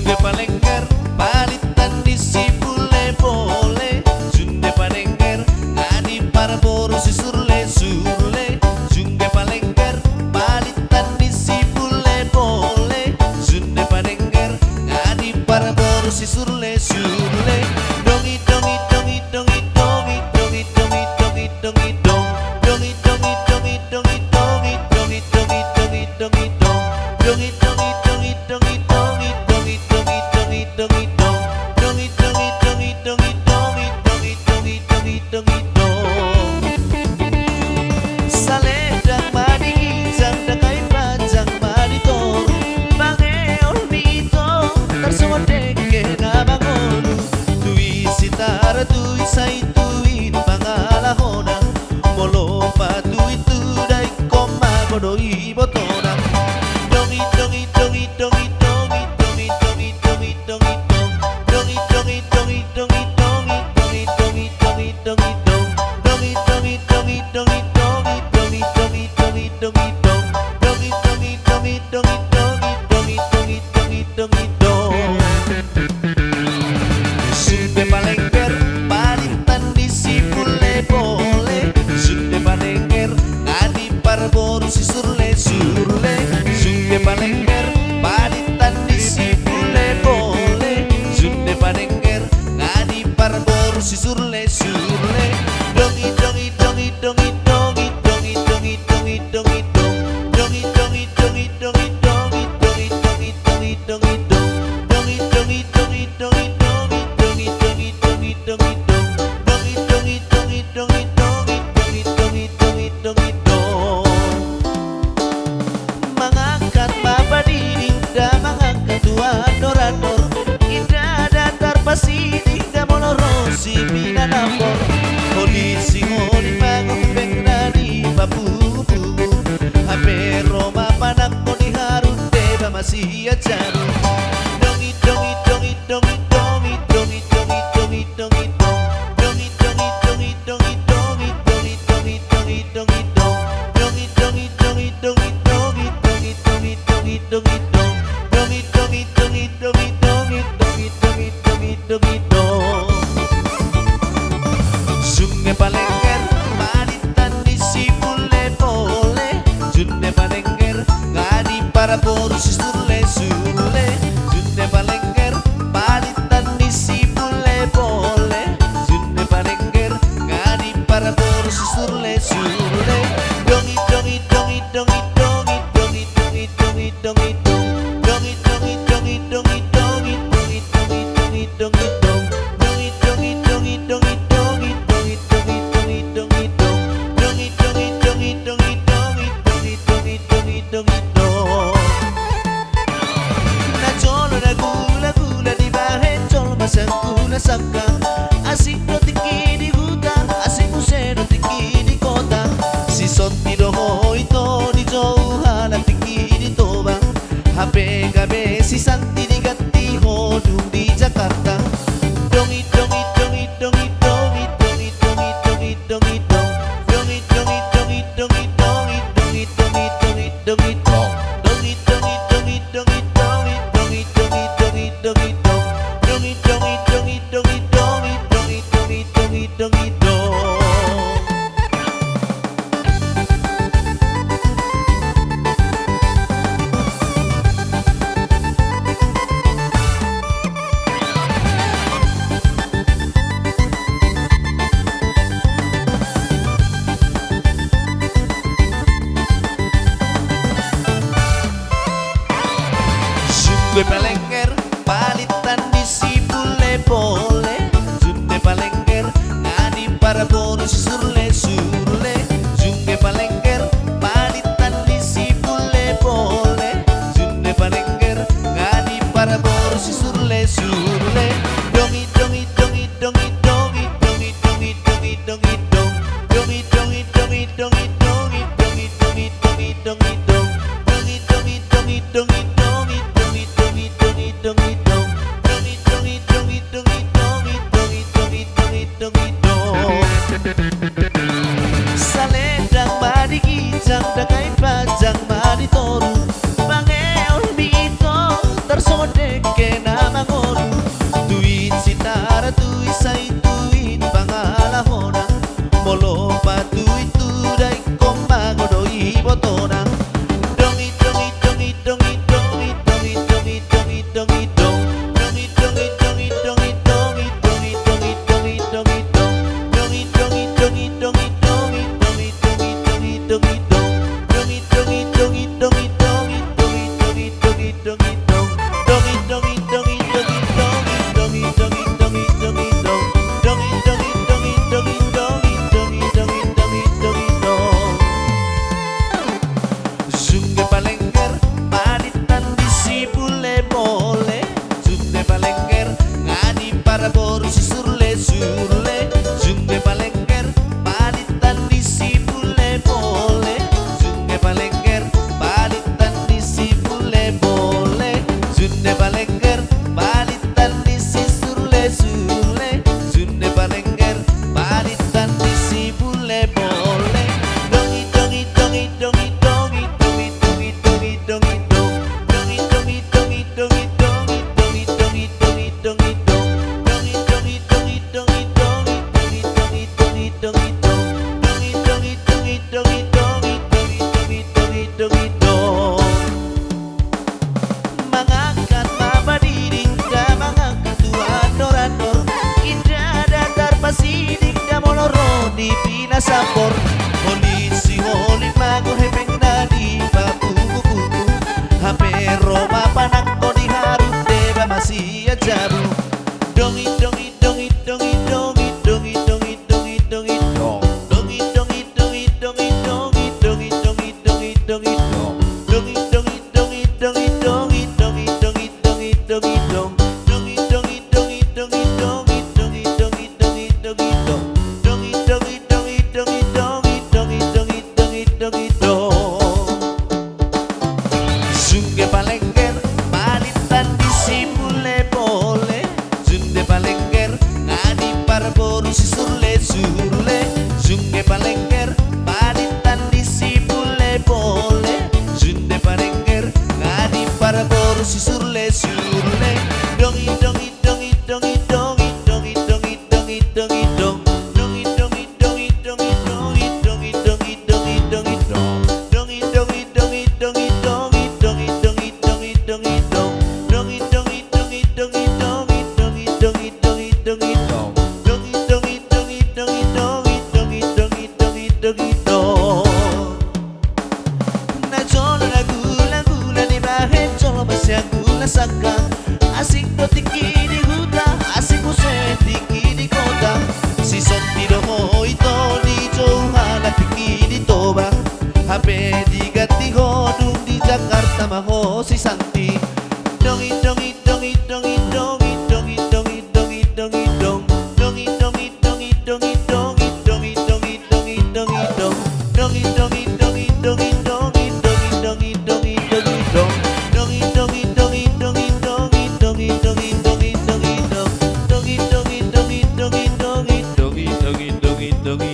Sunde Palengker palitan isi bule-bole. Sunde Palengker ngadi para boru si surle-surle. Sunde Palengker palitan isi bule-bole. Sunde Palengker ngadi para boru si surle-surle. Dongi dongi dongi dongi dongi dongi dongi dongi dongi dong. Dongi dongi dongi dongi dongi dongi dongi dongi dongi dong. Dongi dongi dongi dongi dongi dongi dongi dongi dongi dong. Dongi dongi dongi dongi dongi dongi dongi dongi dongi dong. Saledang madingizang dakai panjang madito. Bangeol mito tersodeke na bangono. Tui sitara tui sai tui pangalahona. Molo patui tudai koma godoi botona. Dongi dongi dongi dongi dongi dongi dongi dongi dongi dong. Dongi dongi dongi dongi dongi dongi dongi dongi dongi dong. Dongi dongi dongi dongi dongi dongi dongi dongi dongi dong. Dongi dongi dongi dongi dongi dongi dongi dongi dong. Sunde Palengker palitan isi bule-bole. Sunde Palengker ngadi para boru si surle-surle. Sunde Palengker palitan isi bule-bole. Sunde Palengker ngadi para boru si surle-surle. Dongi dongi dongi dongi dongi dongi dongi dongi dongi dong. Dongi dongi dongi dongi dongi dongi dongi dongi dongi dong. Dongi dongi dongi dongi dongi dongi dongi dongi dongi dong. Dongi dongi dongi dongi dongi dongi dongi dongi dongi dong. Mengangkat mabadini dan mengangkat tuan dorador. Indah datar pasidi dan molorosi bina nampor. Polisi ngoni mangupeng nadi babu-bubu. Hape Roma panak ngoni harun deba masih ajaru. Dongi dongi dongi dongi dongi dongi dongi dongi dongi dong. Dongi dongi dongi dongi dongi dongi dongi dongi dongi dong. Dongi dongi dongi dongi dongi dongi dongi dongi dongi dong. Dongi dongi dongi dongi dongi dongi dongi dongi dongi dong. Sunde Palengker palitan isi bule-bole. Sunde Palengker ngadi para boru si surle-surle. Sunde Palengker palitan isi bule-bole. Sunde Palengker ngadi para boru si surle-surle. Dongi dongi dongi dongi dongi dongi dongi dongi dongi dong. Dongi dongi dongi dongi dongi dongi dongi dongi dongi dong. Dongi dongi dongi dongi dongi dongi dongi dongi dongi dong. Dongi dongi dongi dongi dongi dongi dongi dongi dongi dong. Na cholo na gula gula di bahe cholo masangku na sangka. Asik rotiki di hutan, asik musik rotiki di kota. Si sonti doho ito di jauhan tinggi di Toba. Hape gabe si santi di gati hodung di Jakarta. Dongi dongi dongi dongi dongi dongi dongi dongi dongi dong. Dongi dongi dongi dongi dongi dongi dongi dongi dongi dong. Dongi dongi dongi dongi dongi dongi dongi dongi dongi dong. Dongi dongi dongi dongi dongi dongi dongi dongi dongi dong. Sunde Palengker palitan isi bule-bole. Sunde Palengker ngadi para boru si surle-surle. Sunde Palengker palitan isi bule-bole. Sunde Palengker ngadi para boru si surle-surle. Dongi dongi dongi dongi dongi dongi dongi dongi dongi dong. Dongi dongi dongi dongi dongi dongi dongi dongi dongi dong. Dongi dongi dongi dongi dongi dongi dongi dongi dongi dong. Dongi dongi dongi dongi dongi dongi dongi dongi dongi dong. Saledang madingizang dakai panjang maditoru. Bangeol mito tersodeke na fotona. Dongi dongi dongi dongi dongi dongi dongi dongi dongi dong. Dongi dongi dongi dongi dongi dongi dongi dongi dongi dong. Dongi dongi dongi dongi dongi dongi dongi dongi dongi dong. Dongi dongi dongi dongi dongi dongi dongi dongi dongi dong. Dongi dongi dongi dongi dongi dongi dongi dongi dongi dong. Dongi dongi dongi dongi dongi dongi dongi dongi dongi dong. Zunge palengker palitan bisi bule-bole. Zunge palengker ngani para boru si surle-surle. Zunge palengker palitan bisi bule-bole. Zunge palengker palitan bisi bule-bole. Zunge palengker palitan bisi surle-surle. Zunge palengker palitan bisi bule-bole. Dongi dongi dongi dongi dongi dongi dongi dongi dongi dong. Dongi dongi dongi dongi dongi dongi dongi dongi dongi dong. Dongi dongi dongi dongi dongi dongi dongi dongi dongi dong. Dongi dongi dongi dongi dongi dongi dongi dongi dongi dong. Mengangkat mabadiring da mengangkat dua dorador. Indah datar pasidik da moloro di pina sampor. Polisi holit mago hepeng nadi babu-bubu. HP Roma panangko di harut deba masih ajabu. Dongi dongi dongi dongi dongi dongi dongi dongi dongi dong. Dongi dongi dongi dongi dongi dongi dongi dongi dongi dong. Dongi dongi dongi dongi dongi dongi dongi dongi dongi dong. Dongi dongi dongi dongi dongi dongi dongi dongi dongi dong. Dongi dongi dongi dongi dongi dongi dongi dongi dongi dong. Zunge palengker palitan bisi bule-bole. Zunge palengker ngadi para boru si surle-surle. Zunge palengker palitan bisi bule-bole. Zunge palengker ngadi para boru si surle-surle. Dongi dongi dongi dongi dongi dongi dongi dongi dongi dong. Dongi dongi dongi dongi dongi dongi dongi dongi dongi dong. Dongi dongi dongi dongi dongi dongi dongi dongi dongi dong. Dongi dongi dongi dongi dongi dongi dongi dongi dongi dong. Dongi dongi dongi dongi dongi dongi dongi dongi dongi dong. Na jolo na gula di bahe jolo masya gula saka. Asik do tiki di huta, asik use tiki di kota. Si sonti do hoito di Johala tiki di Toba. HP di Gati Hodung di Jakarta maho si Santi. Dongi dongi dongi dongi dongi dongi dongi dongi dongi dong. Dongi dongi dongi dongi dongi dongi dongi dongi dongi dong. Dongi dongi dongi dongi dongi dongi dongi dongi dongi dong. Dongi dongi dongi dongi dongi dongi dongi dongi dongi dong. Dongi dongi dongi dongi dongi dongi dongi dongi dongi